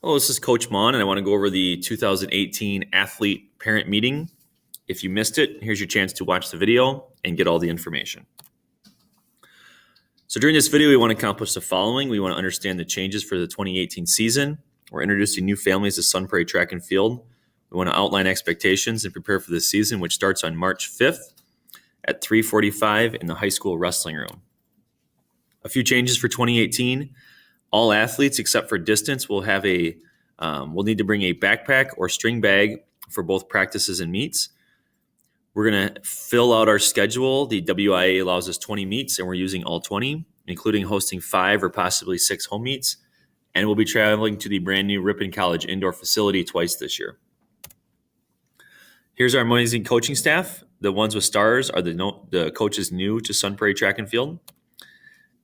Hello, this is Coach Mon, and I want to go over the 2018 athlete parent meeting. If you missed it, here's your chance to watch the video and get all the information. So during this video, we want to accomplish the following. We want to understand the changes for the 2018 season. We're introducing new families to Sun Prairie Track and Field. We want to outline expectations and prepare for the season, which starts on March 5th at 3:45 in the high school wrestling room. A few changes for 2018. All athletes except for distance will need to bring a backpack or string bag for both practices and meets. We're going to fill out our schedule. The WIA allows us 20 meets, and we're using all 20, including hosting 5 or possibly 6 home meets. And we'll be traveling to the brand new Ripon College indoor facility twice this year. Here's our amazing coaching staff. The ones with stars are the coaches new to Sun Prairie Track and Field.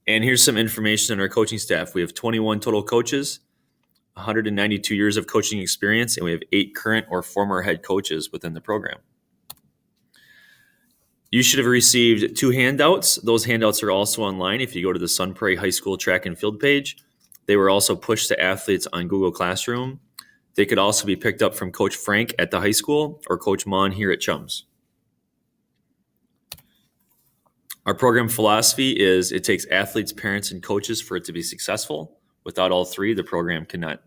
And here's some information on our coaching staff. We have 21 total coaches, 192 years of coaching experience, and we have 8 current or former head coaches within the program. You should have received 2 handouts. Those handouts are also online if you go to the Sun Prairie High School Track and Field page. They were also pushed to athletes on Google Classroom. They could also be picked up from Coach Frank at the high school or Coach Mon here at Chums. Our program philosophy is it takes athletes, parents, and coaches for it to be successful. Without all 3, the program cannot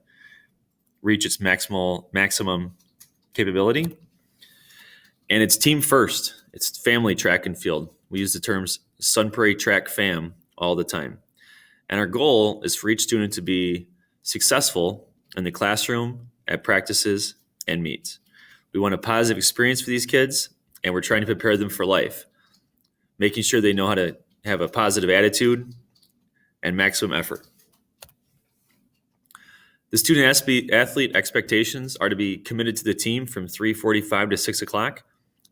reach its maximum capability. And it's team first. It's family track and field. We use the terms Sun Prairie Track Fam all the time. And our goal is for each student to be successful in the classroom, at practices, and meets. We want a positive experience for these kids, and we're trying to prepare them for life, making sure they know how to have a positive attitude and maximum effort. The student athlete expectations are to be committed to the team from 3:45 to 6 o'clock,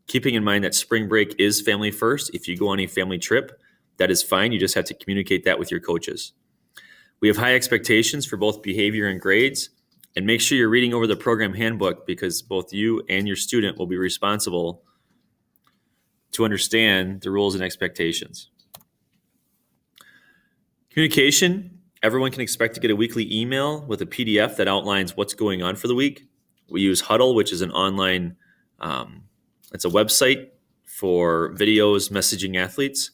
keeping in mind that spring break is family first. If you go on a family trip, that is fine. You just have to communicate that with your coaches. We have high expectations for both behavior and grades, and make sure you're reading over the program handbook because both you and your student will be responsible to understand the rules and expectations. Communication. Everyone can expect to get a weekly email with a PDF that outlines what's going on for the week. We use Huddle, which is an online, it's a website for videos messaging athletes.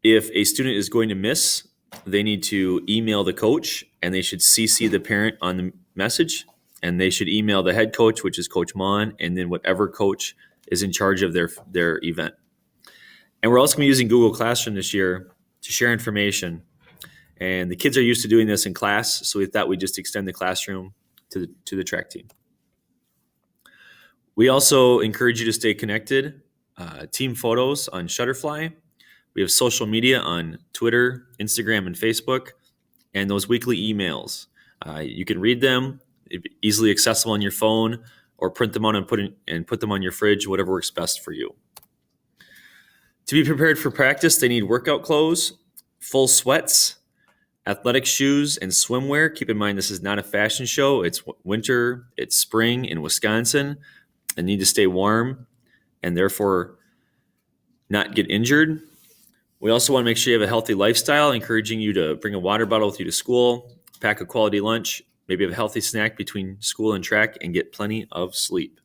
If a student is going to miss, they need to email the coach, and they should CC the parent on the message, and they should email the head coach, which is Coach Mon, and then whatever coach is in charge of their event. And we're also going to be using Google Classroom this year to share information. And the kids are used to doing this in class, so we thought we'd just extend the classroom to the track team. We also encourage you to stay connected. Team photos on Shutterfly. We have social media on Twitter, Instagram, and Facebook, and those weekly emails. You can read them, easily accessible on your phone, or print them out and put them on your fridge, whatever works best for you. To be prepared for practice, they need workout clothes, full sweats, athletic shoes, and swimwear. Keep in mind, this is not a fashion show. It's winter, it's spring in Wisconsin, and need to stay warm and therefore not get injured. We also want to make sure you have a healthy lifestyle, encouraging you to bring a water bottle with you to school, pack a quality lunch, maybe have a healthy snack between school and track, and get plenty of sleep.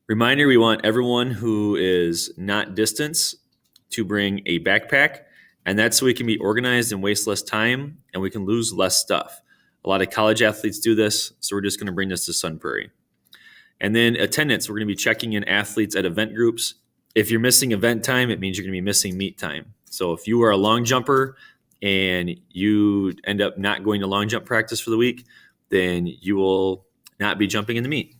Reminder, we want everyone who is not distance to bring a backpack, and that's so we can be organized and waste less time, and we can lose less stuff. A lot of college athletes do this, so we're just going to bring this to Sun Prairie. And then attendance, we're going to be checking in athletes at event groups. If you're missing event time, it means you're going to be missing meet time. So if you are a long jumper and you end up not going to long jump practice for the week, then you will not be jumping in the meet.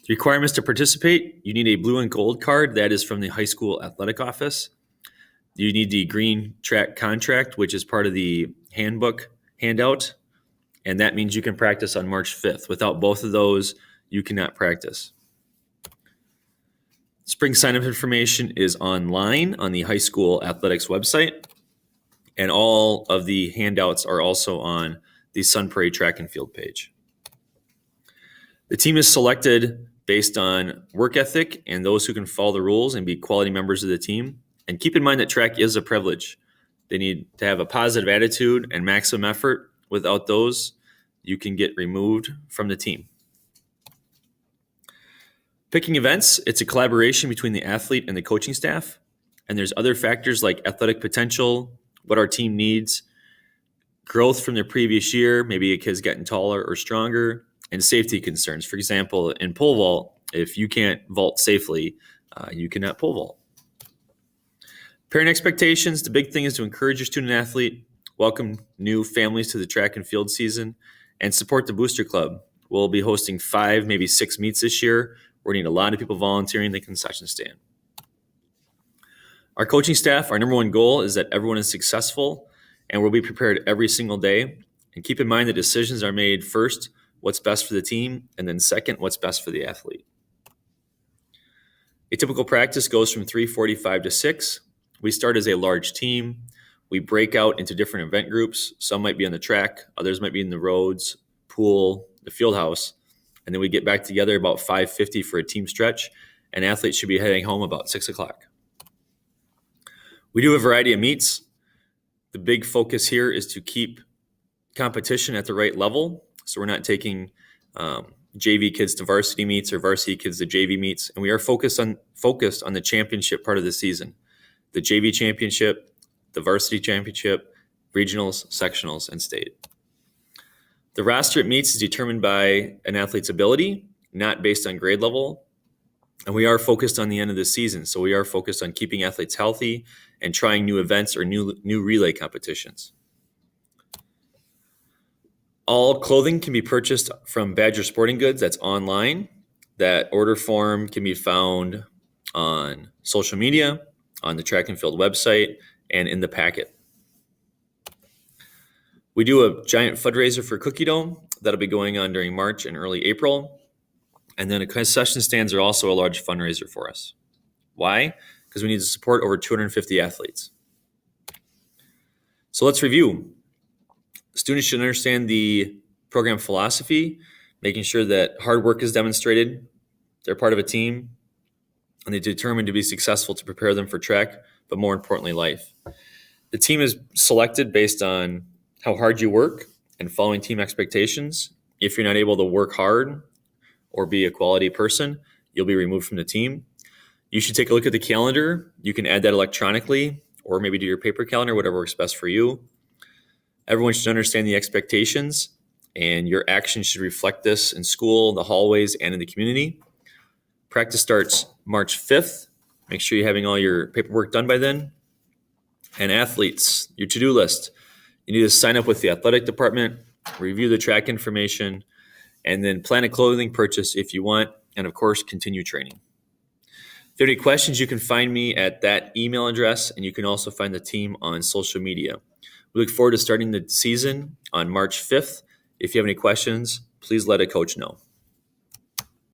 The requirements to participate, you need a blue and gold card. That is from the high school athletic office. You need the green track contract, which is part of the handbook handout. And that means you can practice on March 5th. Without both of those, you cannot practice. Spring sign-up information is online on the high school athletics website. And all of the handouts are also on the Sun Prairie Track and Field page. The team is selected based on work ethic and those who can follow the rules and be quality members of the team. And keep in mind that track is a privilege. They need to have a positive attitude and maximum effort, Without those, you can get removed from the team. Picking events, it's a collaboration between the athlete and the coaching staff. And there's other factors like athletic potential, what our team needs, growth from their previous year, maybe a kid's getting taller or stronger, and safety concerns. For example, in pole vault, if you can't vault safely, you cannot pole vault. Parent expectations, the big thing is to encourage your student athlete, welcome new families to the track and field season, and support the Booster Club. We'll be hosting 5, maybe 6 meets this year. We're going to need a lot of people volunteering the concession stand. Our coaching staff, our number one goal is that everyone is successful, and we'll be prepared every single day. And keep in mind the decisions are made first, what's best for the team, and then second, what's best for the athlete. A typical practice goes from 3:45 to 6. We start as a large team. We break out into different event groups. Some might be on the track, others might be in the roads, pool, the field house. And then we get back together about 5:50 for a team stretch, and athletes should be heading home about 6 o'clock. We do a variety of meets. The big focus here is to keep competition at the right level. So we're not taking JV kids to varsity meets or varsity kids to JV meets. And we are focused on the championship part of the season. The JV championship, the varsity championship, regionals, sectionals, and state. The roster at meets is determined by an athlete's ability, not based on grade level. And we are focused on the end of the season. So we are focused on keeping athletes healthy and trying new events or new relay competitions. All clothing can be purchased from Badger Sporting Goods. That's online. That order form can be found on social media, on the track and field website, and in the packet. We do a giant fundraiser for Cookie Dough. That'll be going on during March and early April. And then concession stands are also a large fundraiser for us. Why? Because we need to support over 250 athletes. So let's review. Students should understand the program philosophy, making sure that hard work is demonstrated. They're part of a team, and they're determined to be successful to prepare them for track, but more importantly, life. The team is selected based on how hard you work and following team expectations. If you're not able to work hard or be a quality person, you'll be removed from the team. You should take a look at the calendar. You can add that electronically or maybe do your paper calendar, whatever works best for you. Everyone should understand the expectations, and your actions should reflect this in school, the hallways, and in the community. Practice starts March 5th. Make sure you're having all your paperwork done by then. And athletes, your to-do list. You need to sign up with the athletic department, review the track information, and then plan a clothing purchase if you want, and of course, continue training. If you have any questions, you can find me at that email address, and you can also find the team on social media. We look forward to starting the season on March 5th. If you have any questions, please let a coach know.